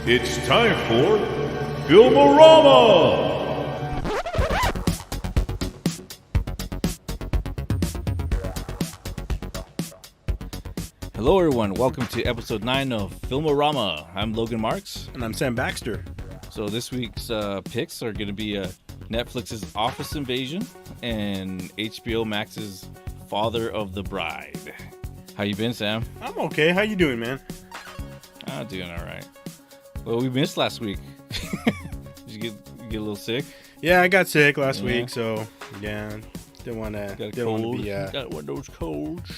It's time for Film-o-rama! Hello everyone, welcome to episode 9 of Film-o-rama. I'm Logan Marks. And I'm Sam Baxter. So this week's picks are going to be Netflix's Office Invasion and HBO Max's Father of the Bride. How you been, Sam? I'm okay. How you doing, man? I'm doing all right. Well, we missed last week. Did you get a little sick? Yeah, I got sick last week, so yeah, didn't want to. Got a Didn't cold? want to be. Got one of those colds.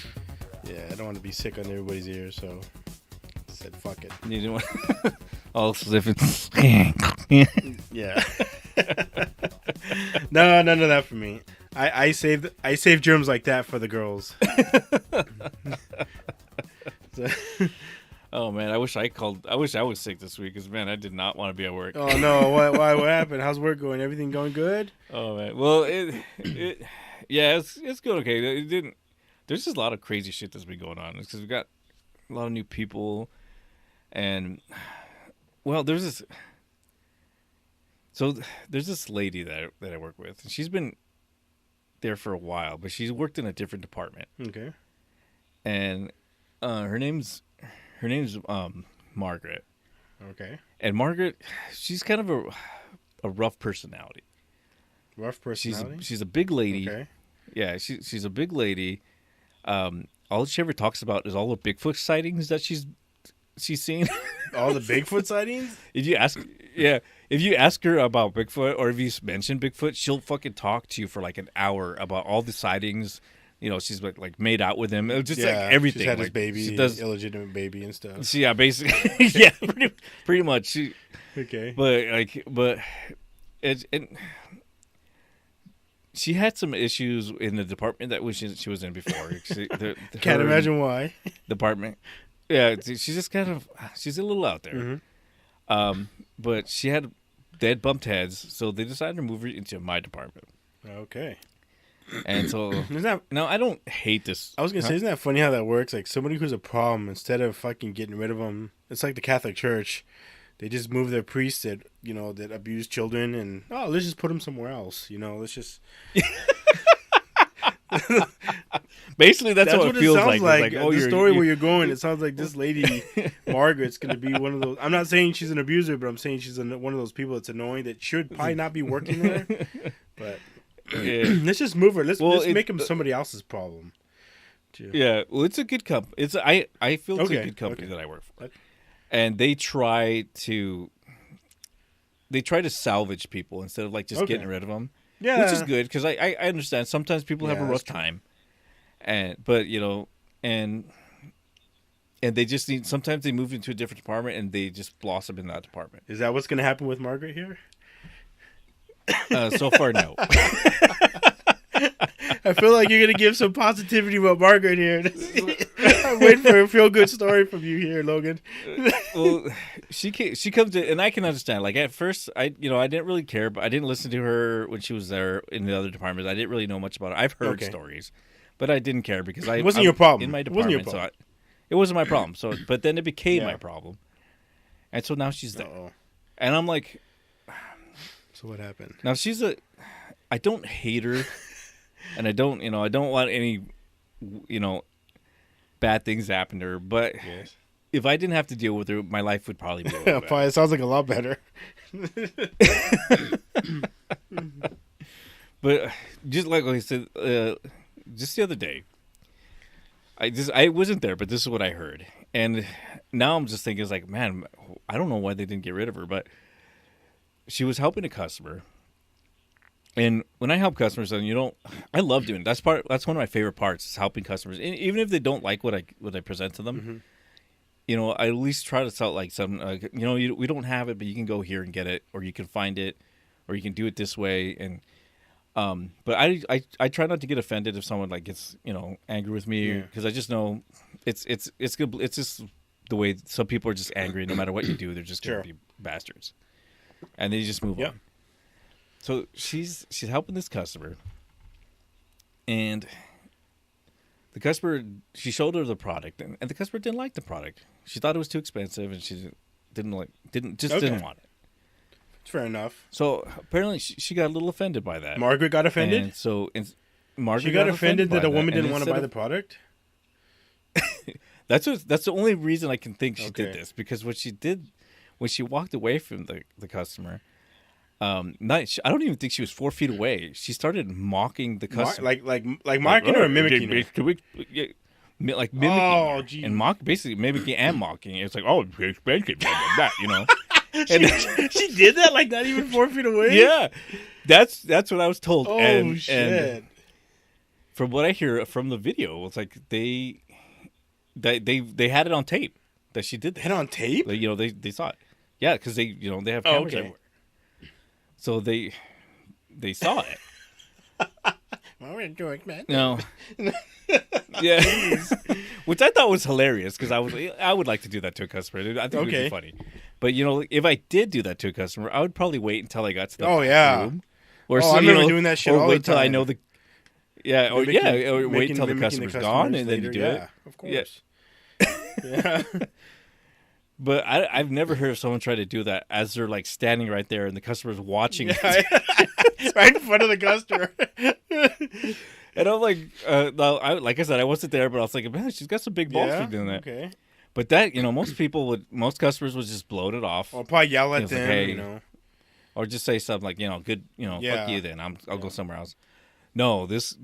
Yeah, I don't want to be sick on everybody's ears, so I said fuck it. You didn't want all sniffing. Yeah. No, none of that for me. I save germs like that for the girls. So, Oh man, I wish I was sick this week because man, I did not want to be at work. oh no, what happened? How's work going? Everything going good? Oh man, well it's going okay. It didn't. There's just a lot of crazy shit that's been going on because we've got a lot of new people, and well, there's this lady that I work with, and she's been there for a while, but she's worked in a different department. Okay. And her name's Margaret. Okay. And Margaret, she's kind of a rough personality. Rough personality? She's a big lady. Okay. Yeah, she's a big lady. All she ever talks about is all the Bigfoot sightings that she's seen. All the Bigfoot sightings? If you ask her about Bigfoot, or if you mention Bigfoot, she'll fucking talk to you for like an hour about all the sightings. You know, she's like made out with him. It's just like everything. She's had like, his baby, she does, illegitimate baby and stuff. So yeah, basically, yeah, pretty much. Okay. But she had some issues in the department that she was in before. Can't imagine why. Department. Yeah, she's just she's a little out there. Mm-hmm. But they had bumped heads, so they decided to move her into my department. Okay. And so now I don't hate this. I was gonna say, isn't that funny how that works? Like somebody who's a problem, instead of fucking getting rid of them, it's like the Catholic Church. They just move their priests that that abuse children, and let's just put them somewhere else. Let's just. Basically, that's what it feels sounds like. The story where you're going, it sounds like this lady Margaret's going to be one of those. I'm not saying she's an abuser, but I'm saying she's one of those people that's annoying that should probably not be working there. But let's just move her. Let's make him somebody else's problem. Yeah, well, it's a good company. I feel it's a good company that I work for, and they try to salvage people instead of like just getting rid of them. Yeah, which is good because I understand sometimes people have a rough time, but and they just need. Sometimes they move into a different department and they just blossom in that department. Is that what's going to happen with Margaret here? So far, no. I fil like you're going to give some positivity about Margaret here. I'm waiting for a feel-good story from you here, Logan. Well, she comes in, and I can understand. Like, at first, I didn't really care, but I didn't listen to her when she was there in the other departments. I didn't really know much about her. I've heard stories, but I didn't care because it wasn't your problem. In my department, it wasn't my problem. So, but then it became my problem. And so now she's there. Uh-oh. And I'm like... So what happened? Now, I don't hate her. And I don't want any, bad things happen to her. But if I didn't have to deal with her, my life would probably be a little better. It sounds like a lot better. But just like I said, just the other day, I wasn't there, but this is what I heard. And now I'm just thinking, it's like, man, I don't know why they didn't get rid of her, but she was helping a customer. And when I help customers, and I love doing it. That's one of my favorite parts is helping customers. And even if they don't like what I present to them, I at least try to sell like some. We don't have it, but you can go here and get it, or you can find it, or you can do it this way. And but I try not to get offended if someone like gets angry with me because I just know it's good. It's just the way some people are just angry. No matter what you do, they're just gonna be bastards, and they just move on. So she's helping this customer, and the customer, she showed her the product, and the customer didn't like the product. She thought it was too expensive, and didn't want it. Fair enough. So apparently she got a little offended by that. Margaret got offended? And so Margaret got offended that a woman didn't want to buy the product? That's the only reason I can think she did this, because when she walked away from the customer, I don't even think she was 4 feet away. She started mocking the customer, like mocking or mimicking her? Like mimicking her. And basically mimicking and mocking. It's like, oh, it's expensive, that, you know. she did that, like not even 4 feet away. Yeah, that's what I was told. Oh shit! And from what I hear from the video, it's like they had it on tape that she did that. Had it on tape? Like, they saw it. Yeah, because they have cameras everywhere. So they saw it. Well, we're doing, man. No. Yeah. Which I thought was hilarious, because I would like to do that to a customer. I think it would be funny. But if I did do that to a customer, I would probably wait until I got to the room. Or I remember doing that shit all the time. Or wait till I know the. Yeah, or wait until the customer's gone and then you do it. Of course. Yeah. But I've never heard of someone try to do that as they're like standing right there and the customer's watching right in front of the customer. And I'm like, like I said, I wasn't there, but I was like, man, she's got some big balls for doing that. Okay. But that, most customers would just bloat it off. Or probably yell at them, like, hey, or just say something like, good, yeah. fuck you then. I'll go somewhere else. No, this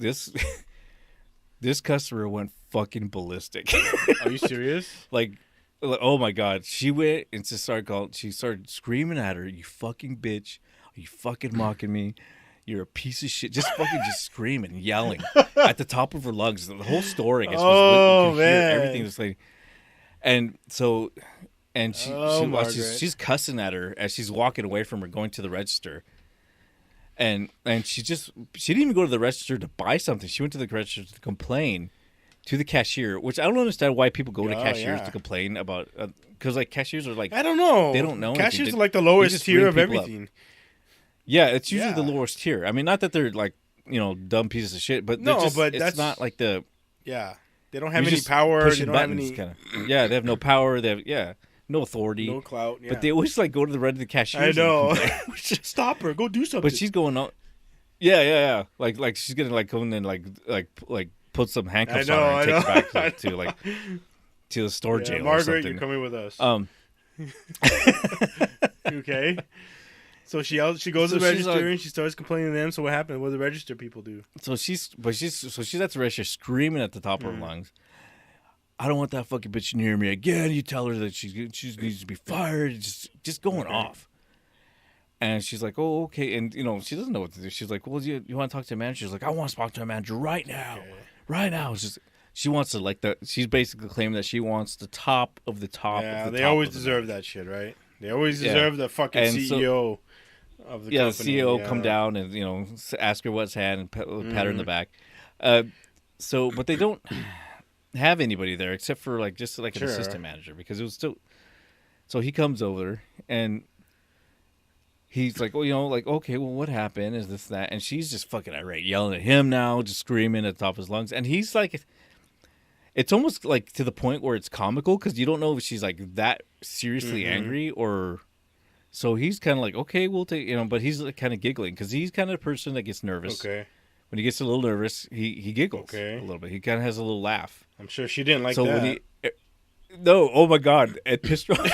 customer went fucking ballistic. Are you serious? Like, oh my God. She went and she started screaming at her, you fucking bitch. Are you fucking mocking me? You're a piece of shit. Just fucking screaming and yelling at the top of her lungs. The whole store, I guess, was lit. You could hear everything was like, she's cussing at her as she's walking away from her, going to the register. And she didn't even go to the register to buy something. She went to the register to complain to the cashier, which I don't understand why people go to cashiers to complain about, because like cashiers are like, I don't know. They don't know. Cashiers are like the lowest tier of everything. Yeah, it's usually the lowest tier. I mean, not that they're like, dumb pieces of shit, but it's not like the... Yeah. They don't have any power. They don't have any... Yeah, they have no power. They have, no authority. No clout, yeah. But they always like go to the cashier. I know. Stop her. Go do something. But she's going on... Yeah. Like she's going to like go in and like put some handcuffs on her and take her back to the store jail Margaret, or something. you're coming with us. Okay. So she goes to the register and she starts complaining to them. So what happened? What do the register people do? So she's at the register screaming at the top of her lungs, I don't want that fucking bitch near me again. You tell her that she needs to be fired. Just going off. And she's like, oh, okay. And, she doesn't know what to do. She's like, well, you want to talk to a manager? She's like, I want to talk to a manager right now. Okay. Right now. It's just, she wants to she's basically claiming that she wants the top of the top. Yeah, they always deserve that shit, right? They always deserve the fucking CEO of the company. The CEO come down and, ask her what's hand and pat her in the back. But they don't have anybody there except for an assistant manager, because it was still. So he comes over and he's like, okay, well, what happened? Is this, that? And she's just fucking irate, yelling at him now, just screaming at the top of his lungs. And he's like, it's almost like to the point where it's comical, because you don't know if she's like that seriously angry or. So he's kind of like, okay, we'll take, but he's like kind of giggling, because he's kind of a person that gets nervous. Okay. When he gets a little nervous, he giggles a little bit. He kind of has a little laugh. I'm sure she didn't like that. No, oh my God, it pissed her off.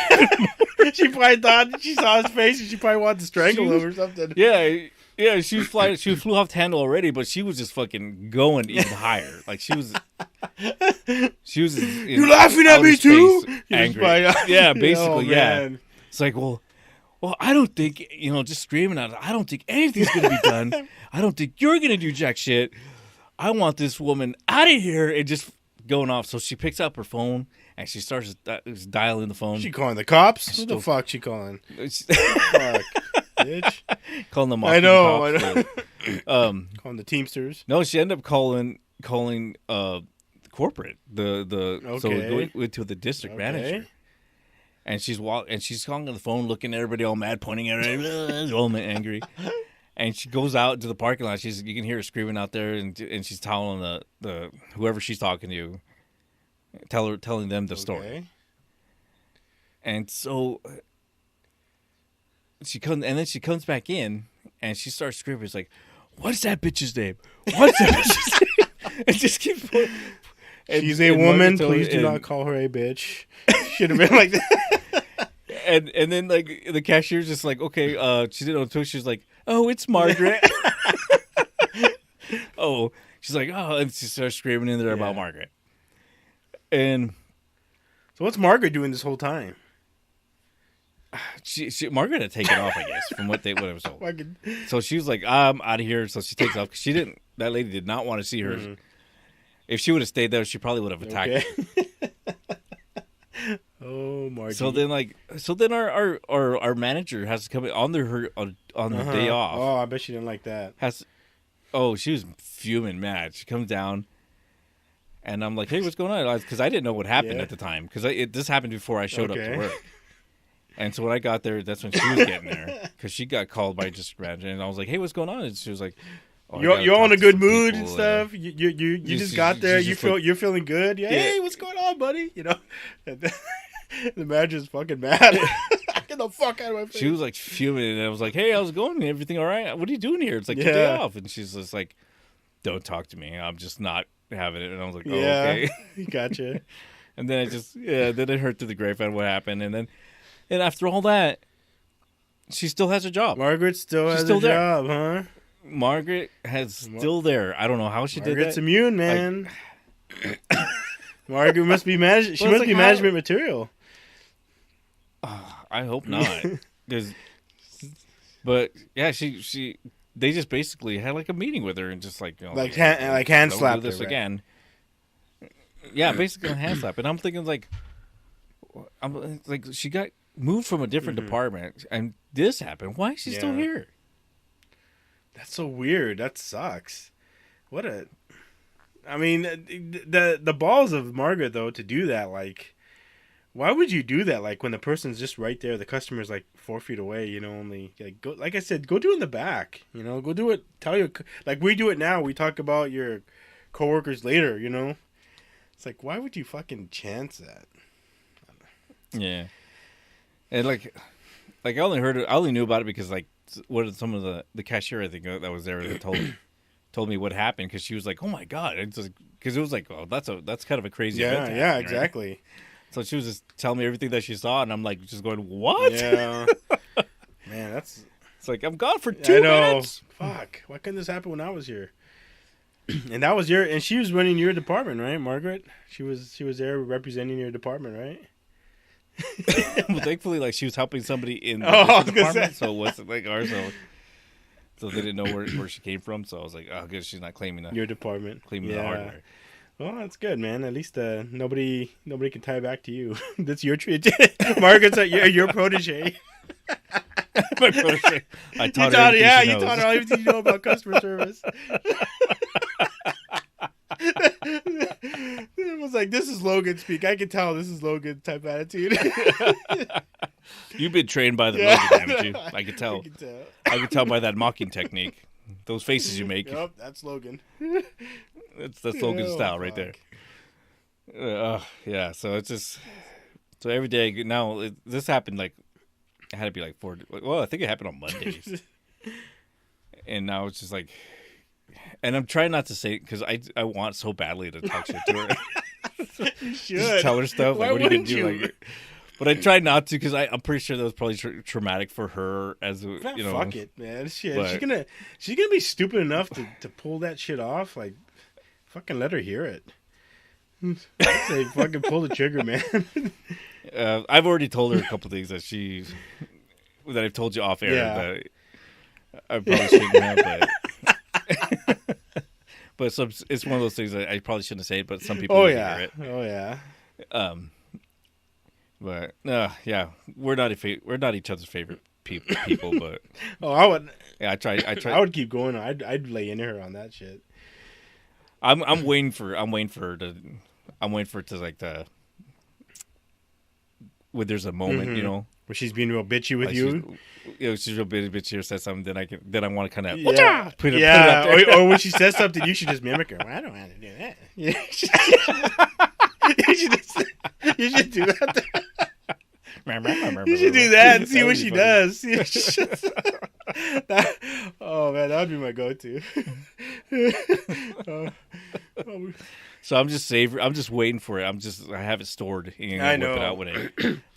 She probably thought she saw his face and she probably wanted to strangle him or something. Yeah, she flew off the handle already, but she was just fucking going even higher. Like she was. You laughing at me too? Angry. Yeah, basically, man. It's like, well, I don't think, just screaming at her, I don't think anything's going to be done. I don't think you're going to do jack shit. I want this woman out of here, and just going off. So she picks up her phone and she starts dialing the phone. She calling the cops? Who the fuck she calling? Fuck, bitch. Calling the I know. Calling the Teamsters. No, she ended up calling corporate. So it went to the district manager. And she's calling on the phone, looking at everybody all mad, pointing at her, all angry. And she goes out to the parking lot. You can hear her screaming out there, and she's telling the whoever she's talking to, telling them the story. And so she comes back in and she starts screaming. It's like, what's that bitch's name? What's that bitch's name? And just keeps. She's a woman. Please do not call her a bitch. Should have been like that. And then like the cashier's just like, okay, she didn't know until she's like, oh, it's Margaret. Oh, she's like, oh, and she starts screaming in there about Margaret. And so what's Margaret doing this whole time? She Margaret had taken off, I guess, from what it was told. So she was like, I'm out of here. So she takes off because that lady did not want to see her. Mm-hmm. If she would have stayed there, she probably would have attacked her. Oh, Margaret. So then our manager has to come in on the day off. Oh, I bet she didn't like that. She was fuming mad. She comes down, and I'm like, hey, what's going on? Because I didn't know what happened at the time. Because this happened before I showed up to work. And so when I got there, that's when she was getting there. Because she got called by just manager. And I was like, hey, what's going on? And she was like, you're on a good mood and stuff. You just got there. You're feeling good. Yeah. Hey, what's going on, buddy? You know, the manager's fucking mad. Get the fuck out of my face. She was like fuming, and I was like, hey, how's it going? Everything all right? What are you doing here? It's like your day off. And she's just like, don't talk to me. I'm just not having it. And I was like, okay. Gotcha. And then then I heard through the grapevine what happened. And after all that, she still has a job. Margaret still has a job, huh? Margaret has still there. I don't know how she did that. Margaret's immune, man. Margaret must be She must be management material. I hope not. But yeah, they just basically had like a meeting with her and just like hand slapped this her, again. Yeah, basically a hand slap. And I'm thinking like she got moved from a different department and this happened. Why is she still here? That's so weird. That sucks. I mean, the balls of Margaret though to do that. Like, why would you do that? Like when the person's just right there, the customer's like 4 feet away. You know, only go. Like I said, go do it in the back. You know, go do it. Like we do it now. We talk about your coworkers later. You know, it's like why would you fucking chance that? Yeah, and like I only knew about it because like what some of the cashier I think that was there that told me what happened because she was like, oh my god, because it was like, oh, that's kind of a crazy event. Yeah, exactly. Right? So she was just telling me everything that she saw, and I'm like just going, what? Yeah, man, it's like I'm gone for 2 minutes. Fuck, why couldn't this happen when I was here? And she was running your department, right, Margaret? She was there representing your department, right? Well, thankfully, like she was helping somebody in the department, so it wasn't like ours. So they didn't know where she came from. So I was like, oh, good, she's not claiming your department, claiming the hardware. Well, that's good, man. At least nobody can tie back to you. That's your treat. Margaret's your protege. My protege. I taught her. You taught her everything you know about customer service. It was like, this is Logan speak. I can tell this is Logan type attitude. You've been trained by the Logan, haven't you? I could tell. I could tell by that mocking technique. Those faces you make. Yep, that's Logan. That's Logan style right there. Yeah, so it's just every day now. This happened like it had to be like 4. Well, I think it happened on Mondays, and now it's just like. And I'm trying not to say it because I want so badly to talk shit to her. You should. Just tell her stuff. Why like, what are you gonna do? you? Like, but I try not to because I'm pretty sure that was probably traumatic for her as you know. Fuck it, man. Shit, but, she's gonna be stupid enough to pull that shit off. Like, fucking let her hear it. I'd say fucking pull the trigger, man. I've already told her a couple things that I've told you off air that I probably shouldn't have, but it's one of those things that I probably shouldn't have said, but some people hear it. Oh yeah. But yeah, we're not each other's favorite people, but I would. Yeah, I try. I would keep going. I'd lay into her on that shit. I'm waiting for her to like when there's a moment, you know, where she's being real bitchy with you. She's real bitchy or says something. Then I want to kind of put it out there. Or when she says something, you should just mimic her. Well, I don't want to do that. You should do that. You should do that and see That what would she be funny. does. See what she does. Oh man, that would be my go-to. So I'm just waiting for it. I have it stored. And I whip it know. out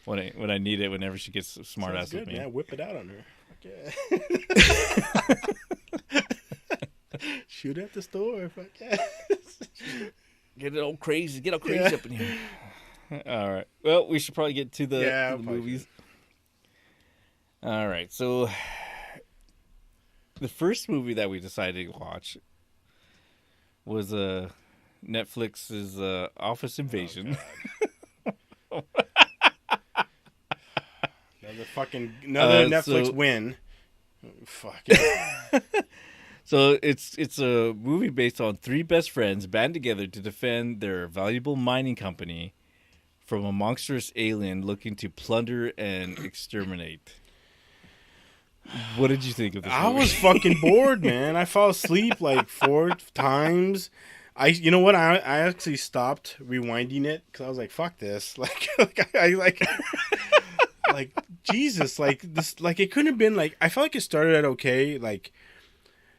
when I need it. Whenever she gets smart ass with me. Yeah, whip it out on her. Okay. Shoot at the store. Fuck yeah. Get it all crazy. Get all crazy up in here. All right. Well, we should probably get to the movies. All right. So the first movie that we decided to watch was Netflix's Office Invasion. Oh, another Netflix win. Fuck yeah. So it's a movie based on three best friends band together to defend their valuable mining company from a monstrous alien looking to plunder and exterminate. What did you think of this movie? I was fucking bored, man. I fell asleep like 4 times. You know what? I actually stopped rewinding it because I was like, "Fuck this!" Like Jesus, like this, like it couldn't have been like. I felt like it started out okay. Like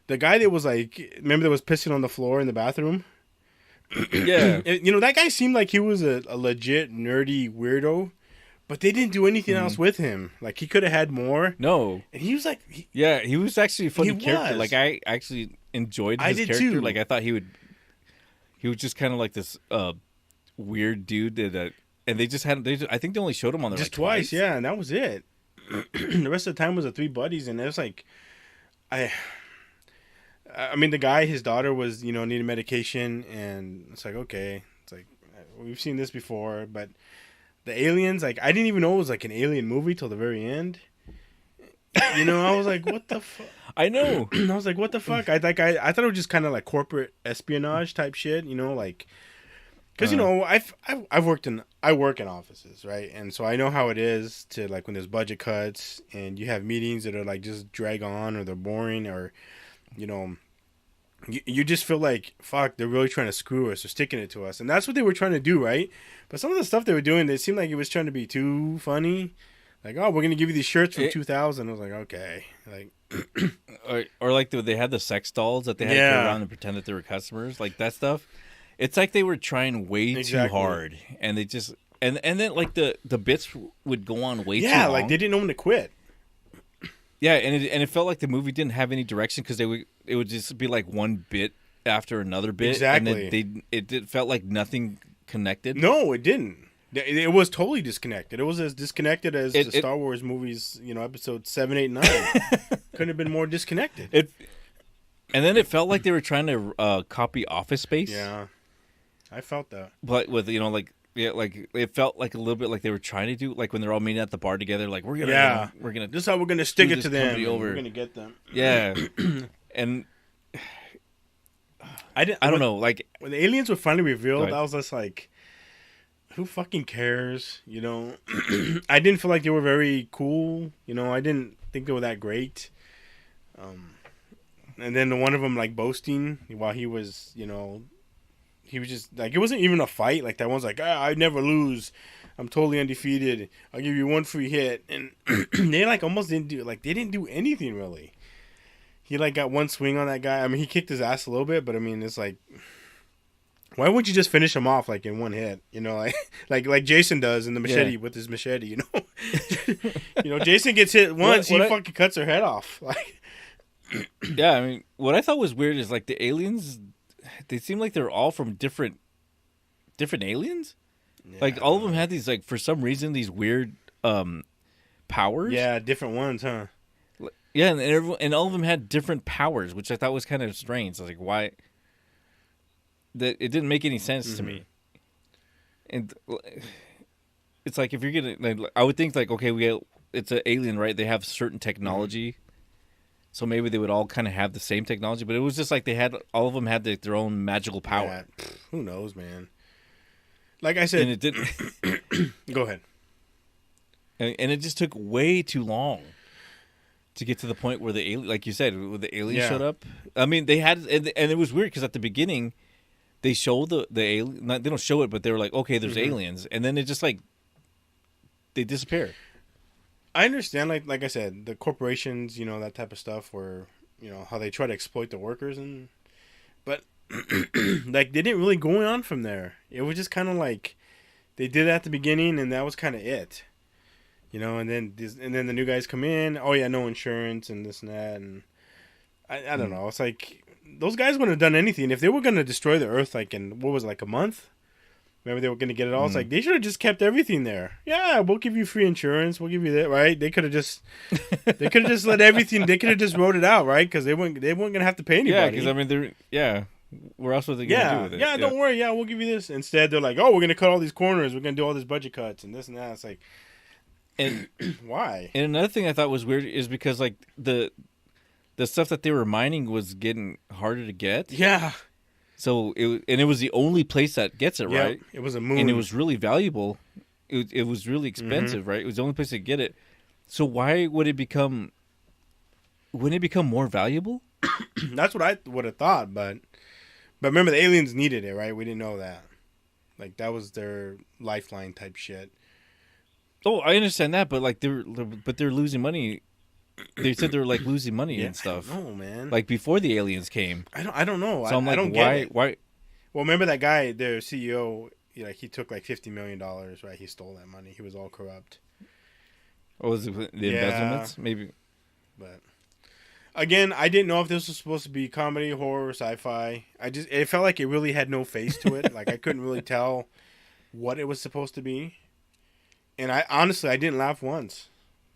the guy that was like, remember that was pissing on the floor in the bathroom. Yeah, that guy seemed like he was a legit nerdy weirdo, but they didn't do anything else with him. Like he could have had more. No, and he was like, he was actually a funny character. was. Like I actually enjoyed his character. Too. Like I thought he was just kind of like this weird dude that. And I think they only showed him on there just like twice, yeah, and that was it. The rest of the time was the three buddies, and it was like, I mean, the guy, his daughter was, needing medication, and it's like, okay, it's like we've seen this before, but the aliens, like, I didn't even know it was like an alien movie till the very end. I was like, what the fuck? I know. I was like, what the fuck? I thought it was just kind of like corporate espionage type shit, like. Because I work in offices, right? And so I know how it is to like when there's budget cuts and you have meetings that are like just drag on or they're boring or, you just feel like fuck, they're really trying to screw us or sticking it to us, and that's what they were trying to do, right? But some of the stuff they were doing, it seemed like it was trying to be too funny. Like, oh, we're gonna give you these shirts from 2000. I was like, okay, like, or like they had the sex dolls that they had to go around and pretend that they were customers, like that stuff. It's like they were trying way too hard, and they just and then like the bits would go on way too long. Yeah, like they didn't know when to quit. Yeah, and it felt like the movie didn't have any direction because it would just be like one bit after another bit. Exactly. And it felt like nothing connected. No, it didn't. It was totally disconnected. It was as disconnected as the Star Wars movies, episode 7, 8, 9. Couldn't have been more disconnected. And then it felt like they were trying to copy Office Space. Yeah. I felt that. But with, like it felt like a little bit like they were trying to do, like when they're all meeting at the bar together, like we're gonna this is how we're gonna stick it to them. We're gonna get them. Yeah. And I don't know, like when the aliens were finally revealed, I was just like, who fucking cares? I didn't feel like they were very cool. I didn't think they were that great. And then one of them like boasting while he was, he was just like, it wasn't even a fight. Like that one's like, I never lose. I'm totally undefeated. I'll give you one free hit. And they like almost didn't they didn't do anything really. He like got one swing on that guy. I mean, he kicked his ass a little bit, but I mean, it's like, why wouldn't you just finish him off like in one hit? Like Jason does in the machete with his machete. Jason gets hit once, he fucking cuts her head off. Like, yeah, I mean, what I thought was weird is like the aliens. They seem like they're all from different aliens. Yeah. Like all of them had these, like, for some reason, these weird powers. Yeah, different ones, huh? Yeah, and all of them had different powers, which I thought was kind of strange. I was like, why? That it didn't make any sense to me. And it's like if you're gonna, like, I would think like, okay, it's an alien, right? They have certain technology. So maybe they would all kind of have the same technology, but it was just like all of them had their own magical power. Yeah, who knows, man? Like I said, and it didn't. Go ahead. And it just took way too long to get to the point where the alien, like you said, where the alien showed up. I mean, they had, and it was weird because at the beginning, they show the alien. They don't show it, but they were like, okay, there's aliens, and then it just like they disappear. I understand, like I said, the corporations, that type of stuff, where how they try to exploit the workers, but like they didn't really go on from there. It was just kind of like they did it at the beginning, and that was kind of it, And then the new guys come in. Oh yeah, no insurance and this and that, and I don't know. It's like those guys wouldn't have done anything if they were going to destroy the Earth. Like in what was it, like a month? Remember they were going to get it all. It's like they should have just kept everything there. Yeah, we'll give you free insurance. We'll give you that, right? They could have just let everything. They could have just wrote it out, right? Because they weren't going to have to pay anybody. Yeah, because I mean, where else were they going to do with it? Yeah, don't worry. Yeah, we'll give you this. Instead, they're like, oh, we're going to cut all these corners. We're going to do all these budget cuts and this and that. It's like, and why? And another thing I thought was weird is because like the stuff that they were mining was getting harder to get. Yeah. So it was the only place that gets it, right? It was a moon, and it was really valuable. It was really expensive, right? It was the only place to get it. So why would it become? Wouldn't it become more valuable? That's what I would have thought, but remember the aliens needed it, right? We didn't know that. Like that was their lifeline type shit. Oh, I understand that, but like they're losing money. They said they were like losing money and stuff. No, man. Like before the aliens came. I don't know. So I'm like, I don't get it. Why? Well, remember that guy, their CEO. He took like $50 million, right? He stole that money. He was all corrupt. What was it? The embezzlements, maybe. But again, I didn't know if this was supposed to be comedy, horror, sci-fi. It felt like it really had no face to it. Like I couldn't really tell what it was supposed to be. And I didn't laugh once.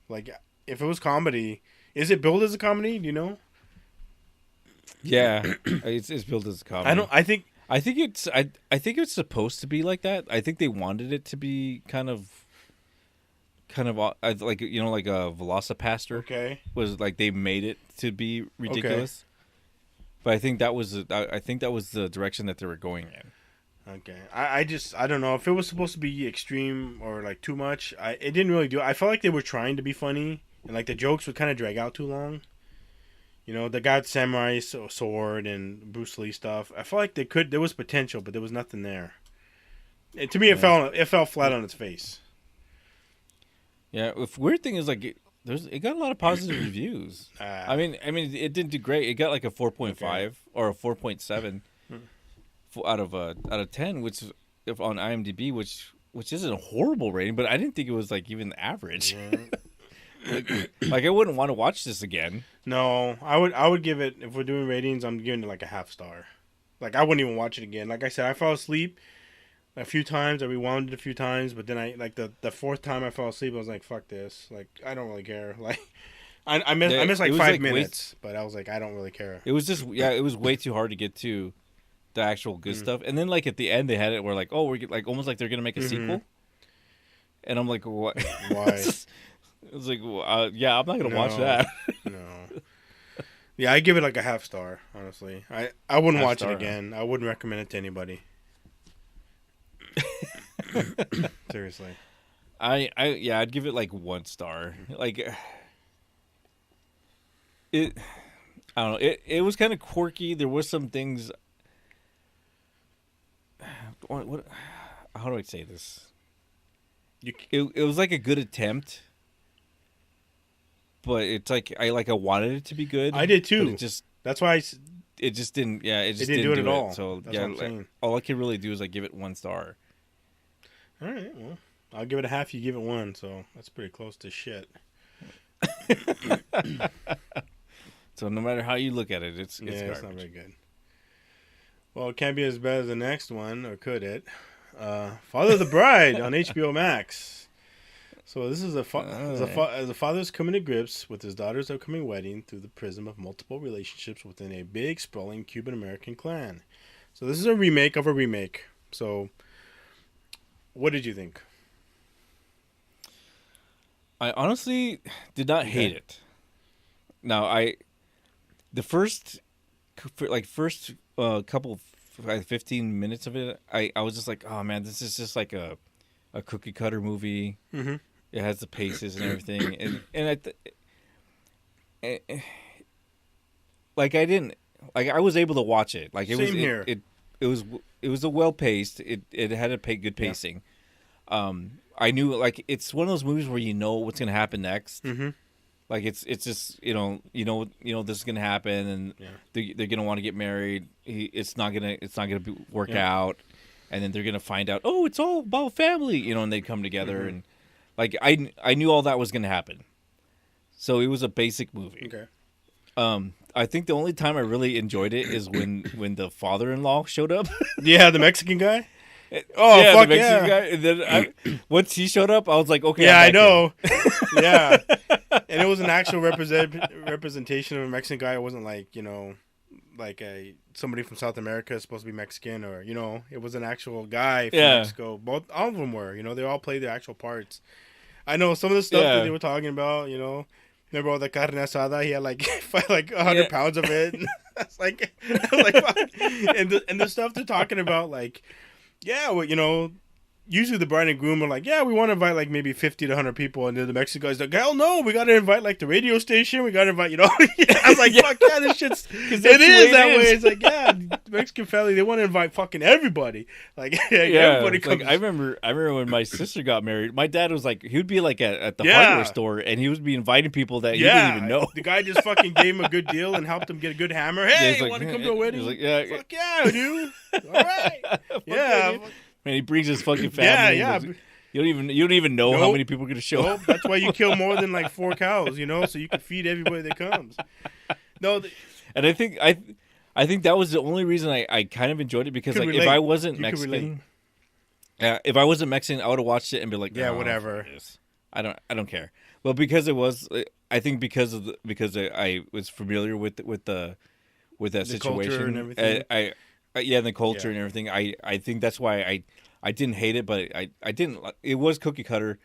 Like if it was comedy, is it billed as a comedy? Do you know? Yeah, it's billed as a comedy. I think it's supposed to be like that. I think they wanted it to be kind of like like a Velocipaster. Okay. Was like they made it to be ridiculous. Okay. But I think that was the direction that they were going in. Okay. I don't know if it was supposed to be extreme or like too much. It didn't really do it. I felt like they were trying to be funny and like the jokes would kind of drag out too long. The guy with samurai sword and Bruce Lee stuff. I felt like there was potential, but there was nothing there. To me, it fell flat on its face. Yeah, the weird thing is like it got a lot of positive reviews. I mean, it didn't do great. It got like a 4.5 or a 4.7 out of 10, which if on IMDb, which isn't a horrible rating, but I didn't think it was like even average. Yeah. like I wouldn't want to watch this again. No, I would give it, if we're doing ratings, I'm giving it like a half star. Like I wouldn't even watch it again. Like I said, I fell asleep a few times. I rewound it a few times, but then I like the fourth time I fell asleep, I was like, fuck this. Like I don't really care. Like I missed like 5 minutes, but I was like, I don't really care. It was just it was way too hard to get to the actual good stuff. And then like at the end they had it where like, oh, we're like almost like they're gonna make a sequel. And I'm like, what? Why? It was like, yeah, I'm not gonna watch that. No. Yeah, I give it like a half star. Honestly, I wouldn't watch it again. I wouldn't recommend it to anybody. Seriously. I'd give it like 1 star. Like it, I don't know. It was kind of quirky. There was some things. What? How do I say this? It was like a good attempt. But it's like I wanted it to be good. I did too. But that's why it just didn't. Yeah, it just didn't do it at all. So that's what I'm saying. All I can really do is like give it 1 star. All right. Well, I'll give it a half. You give it 1. So that's pretty close to shit. So no matter how you look at it, it's garbage. It's not very good. Well, it can't be as bad as the next one, or could it? Father of the Bride on HBO Max. So this is a father's coming to grips with his daughter's upcoming wedding through the prism of multiple relationships within a big, sprawling Cuban-American clan. So this is a remake of a remake. So what did you think? I honestly did not hate it. Now, the first couple 15 minutes of it, I was just like, oh man, this is just like a cookie cutter movie. Mm-hmm. It has the paces and everything, and I was able to watch it. Like it Same was here. It was a well paced. It had a good pacing. I knew like it's one of those movies where you know what's gonna happen next. Mm-hmm. Like it's just this is gonna happen, and they're gonna want to get married. It's not gonna work out, and then they're gonna find out. Oh, it's all about family, and they come together, and like I knew all that was gonna happen. So it was a basic movie. Okay. I think the only time I really enjoyed it is when the father-in-law showed up. Yeah, the Mexican guy. Oh, yeah, fuck the Mexican guy. And then once he showed up, I was like, okay. Yeah, I know. Yeah, and it was an actual representation of a Mexican guy. It wasn't like like somebody from South America is supposed to be Mexican, or it was an actual guy from Mexico. All of them were. They all played their actual parts. I know some of the stuff that they were talking about. Remember all the carne asada? He had like 100 pounds of it. I was like, fuck. And the stuff they're talking about, like, usually the bride and groom are like, we want to invite like maybe 50 to 100 people, and then the Mexican guy's like, hell no, we got to invite like the radio station. We got to invite, I was like, fuck yeah, this shit's, it is that way. It's like, the Mexican family, they want to invite fucking everybody. Like, everybody comes. Like, I remember when my sister got married, my dad was like, he would be like at the hardware store, and he would be inviting people that he didn't even know. The guy just fucking gave him a good deal and helped him get a good hammer. Hey, you want to come to a wedding? He's like, fuck yeah, dude. All right. Yeah. Man, he brings his fucking family. Yeah. You don't even know how many people are gonna show up. That's why you kill more than like 4 cows, so you can feed everybody that comes. No, and I think that was the only reason I kind of enjoyed it, because like if I wasn't Mexican, if I wasn't Mexican, I would have watched it and be like, whatever. I don't care. Well, because it was, I think because I was familiar with that situation culture and everything. And the culture and everything. I think that's why I didn't hate it, but I didn't. It was cookie cutter,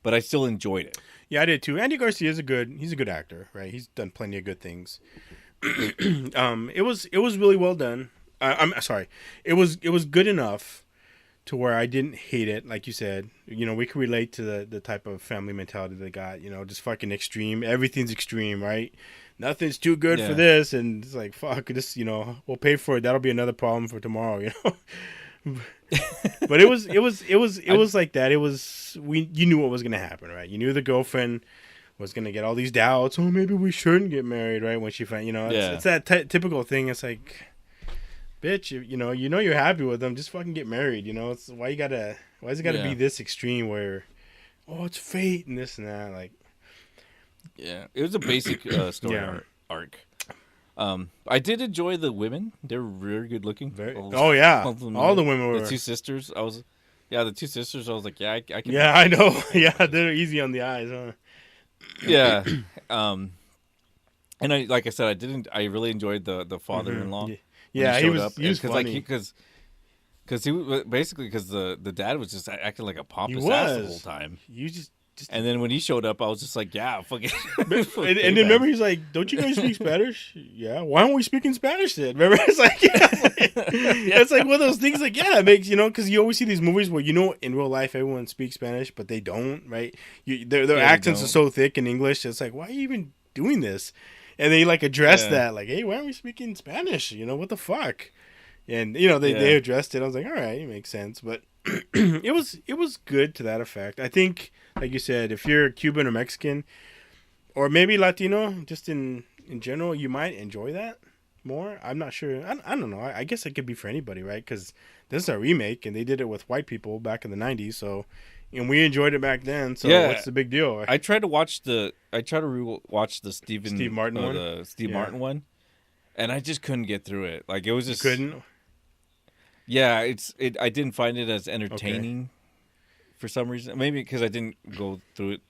but I still enjoyed it. Yeah, I did too. Andy Garcia he's a good actor, right? He's done plenty of good things. It was really well done. I'm sorry. It was good enough to where I didn't hate it, like you said. We could relate to the type of family mentality they got. Just fucking extreme. Everything's extreme, right? Nothing's too good for this, and it's like, fuck this. We'll pay for it. That'll be another problem for tomorrow. But it was like that. You knew what was gonna happen, right? You knew the girlfriend was gonna get all these doubts. Oh, maybe we shouldn't get married, right? When she found, it's that typical thing. It's like, bitch, you're happy with them, just fucking get married. It's why is it gotta be this extreme where, oh, it's fate and this and that, like. Yeah, it was a basic story arc. I did enjoy the women; they're really good looking. All the women were. The two sisters. The two sisters. I was like, I can. Yeah, I know. Yeah, they're easy on the eyes, huh? Yeah. And like I said, I really enjoyed the father-in-law. Yeah, he was funny. Because he was basically the dad was just acting like a pompous ass the whole time. And then when he showed up, I was just like, yeah, fucking. and then remember, he's like, don't you guys speak Spanish? Yeah. Why aren't we speaking Spanish then? Remember? It's like, it's like one of those things, like, it makes, because you always see these movies where, in real life, everyone speaks Spanish, but they don't, right? Their accents are so thick in English. It's like, why are you even doing this? And they, like, address that, like, hey, why aren't we speaking Spanish? What the fuck? And, they addressed it. I was like, all right, it makes sense. But it was good to that effect. I think, like you said, if you're Cuban or Mexican, or maybe Latino, just in general, you might enjoy that more. I'm not sure. I don't know. I guess it could be for anybody, right? Because this is a remake, and they did it with white people back in the 90s. So, and we enjoyed it back then. So what's the big deal? I tried to rewatch the Steve Martin one, the Steve Martin one, and I just couldn't get through it. Like, it was just couldn't. Yeah, I didn't find it as entertaining for some reason. Maybe because I didn't go through it.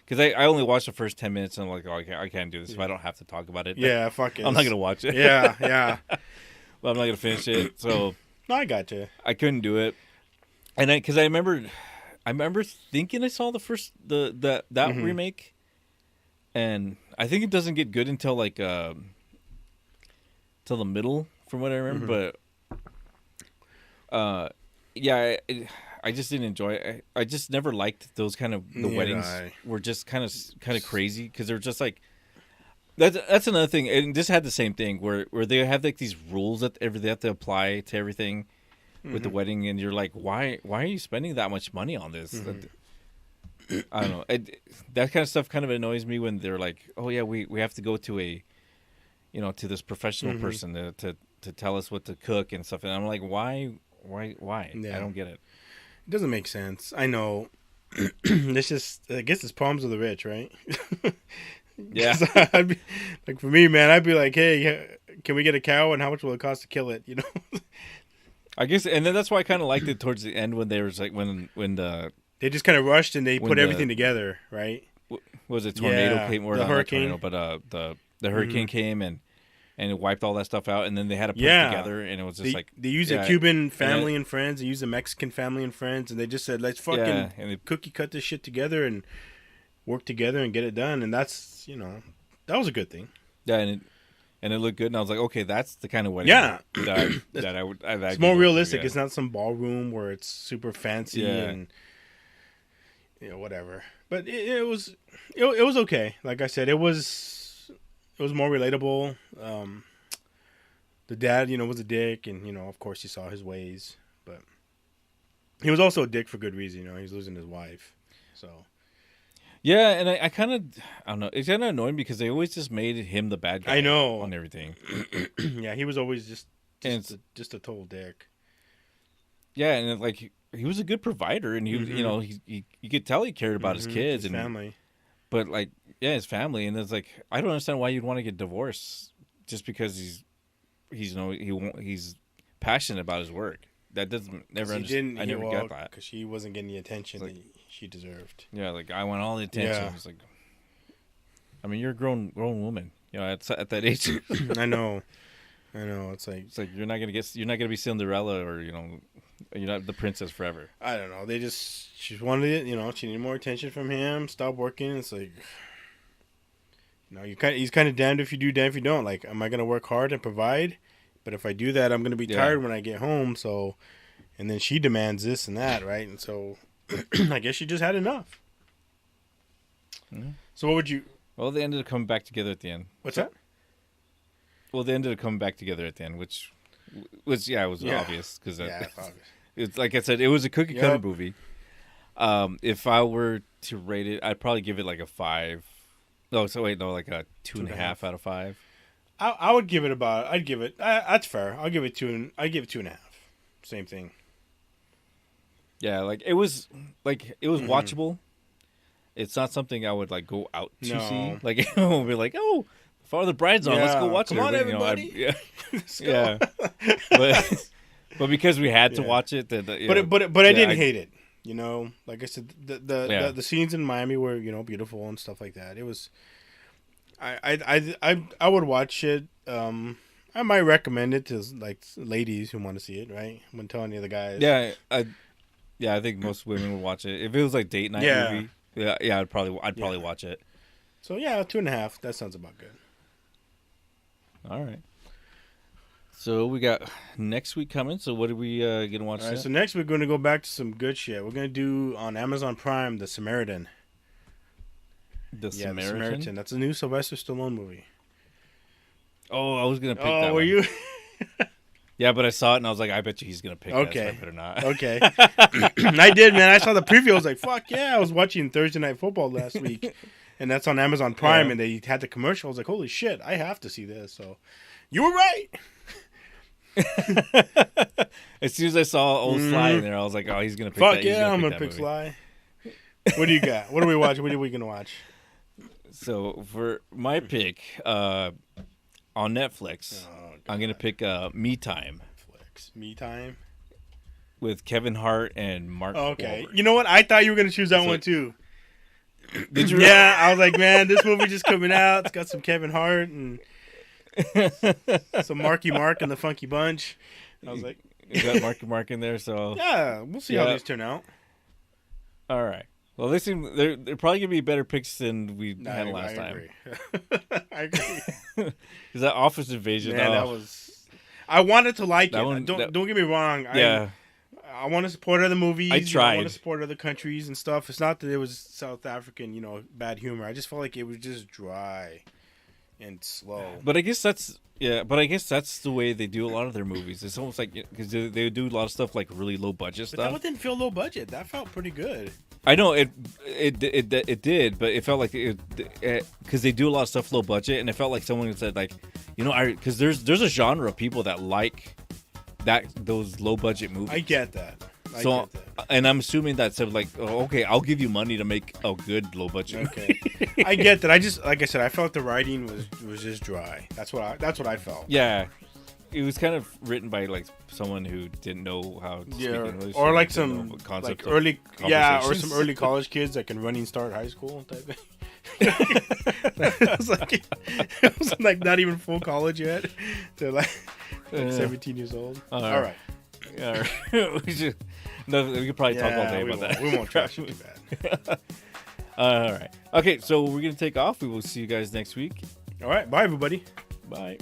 Because I only watched the first 10 minutes, and I'm like, oh, I can't do this if I don't have to talk about it. Yeah, fuck it. I'm not going to watch it. Yeah. Well, I'm not going to finish it. So no, I got you. I couldn't do it. And because I remember thinking I saw the first, that remake. And I think it doesn't get good until like, till the middle, from what I remember. But I just didn't enjoy it. I just never liked those kind of weddings were just kind of crazy, because they're just like that's another thing. And this had the same thing where they have like these rules that they have to apply to everything, with the wedding, and you're like, why are you spending that much money on this? I don't know. That kind of stuff kind of annoys me when they're like, oh yeah, we have to go to a, to this professional person to tell us what to cook and stuff, and I'm like, why? Yeah. I don't get it. It doesn't make sense. I know. It's just, I guess it's problems of the rich, right? Yeah. I'd be, like, for me, man, I'd be like, hey, can we get a cow, and how much will it cost to kill it? I guess, and then that's why I kind of liked it towards the end when there was like when the they just kind of rushed and they put everything together, right? Was it tornado came or the not hurricane, tornado, but the hurricane came and it wiped all that stuff out, and then they had to put it together, and it was just they used a Cuban family and friends, they used a Mexican family and friends, and they just said, let's fucking cookie cut this shit together and work together and get it done, and that's that was a good thing. Yeah, and it looked good, and I was like, okay, that's the kind of wedding that I would. It's more realistic. It's not some ballroom where it's super fancy and whatever. But it was okay. Like I said, it was more relatable. The dad, was a dick, and of course he saw his ways, but he was also a dick for good reason. He was losing his wife, so. Yeah, and I don't know. It's kind of annoying because they always just made him the bad guy. I know on everything. Yeah, he was always just a total dick. Yeah, and he was a good provider, and he you could tell he cared about his kids and family. But his family, and it's like, I don't understand why you'd want to get divorced just because he's passionate about his work. That doesn't never understand. I never got that because she wasn't getting the attention that she deserved. Yeah, I want all the attention. Yeah. It's like, I mean, you're a grown woman. At that age. I know. It's like you're not gonna be Cinderella, or you're not the princess forever. I don't know. She wanted it. She needed more attention from him. Stop working. It's like, he's kind of damned if you do, damned if you don't. Like, am I gonna work hard and provide? But if I do that, I'm gonna be tired when I get home. So, and then she demands this and that, right? And so, I guess she just had enough. Mm-hmm. So, what would you? Well, they ended up coming back together at the end. What's that? Well, they ended up coming back together at the end, which was obvious because it's like I said, it was a cookie cutter movie. If I were to rate it, I'd probably give it like a 5. No, so wait, no, like a 2.5 out of 5. I would give it that's fair. I'll give it 2. I give it 2.5. Same thing. Yeah, it was watchable. It's not something I would go out to see. It won't be like, oh, Father Bride's on, let's go watch it. Come on, everybody. Yeah. But because we had to watch it, but I didn't hate it. Like I said, the scenes in Miami were beautiful and stuff like that. It was. I would watch it. I might recommend it to ladies who want to see it. Right, I wouldn't tell any of the guys. Yeah, I think most women would watch it if it was date night movie. Yeah, I'd probably watch it. So 2.5. That sounds about good. All right. So we got next week coming. So what are we gonna watch? All right. So next we're going to go back to some good shit. We're going to do on Amazon Prime The Samaritan. The Samaritan. That's a new Sylvester Stallone movie. Oh, I was gonna pick that. Oh, were you? Yeah, but I saw it and I was like, I bet you he's gonna pick that. So I better not. Okay. I did, man. I saw the preview. I was like, fuck yeah! I was watching Thursday Night Football last week, and that's on Amazon Prime, and they had the commercial. I was like, holy shit! I have to see this. So, you were right. As soon as I saw old Sly in there, I was like, oh, he's gonna pick fuck that. Yeah, I'm gonna pick Sly. What do you got? What are we watching? What are we gonna watch? So for my pick, on Netflix, I'm gonna pick Me Time. Me Time with Kevin Hart and Mark. Okay, Wahlberg. You know what? I thought you were gonna choose that one too. Did you? Yeah, I was like, man, this movie just coming out. It's got some Kevin Hart and some Marky Mark and the Funky Bunch. I was like, you got Marky Mark in there, so yeah, we'll see how these turn out. All right. Well, they're probably gonna be better picks than we had last time. I agree. Because that Office Invasion, man, that was. I wanted to like it. One, don't get me wrong. Yeah. I want to support other movies. I tried. I want to support other countries and stuff. It's not that it was South African, bad humor. I just felt like it was just dry. and slow. But I guess that's the way they do a lot of their movies. It's almost like because they do a lot of stuff like really low budget But stuff. that didn't feel low budget. That felt pretty good. I know it did, but it felt like because they do a lot of stuff low budget, and it felt like someone said like, because there's a genre of people that like those low budget movies. I get that. And I'm assuming that said like, oh, okay, I'll give you money to make a good low budget. Okay, I get that. I just like I said, I felt the writing was just dry. That's what I felt. Yeah, it was kind of written by like someone who didn't know how to speak English, or like some like early or some early college kids that can running start high school type thing. It was like not even full college yet. They're like 17 years old. All right. We could probably talk all day about that. We won't trash it too bad. All right. Okay, so we're gonna take off. We will see you guys next week. All right. Bye, everybody. Bye.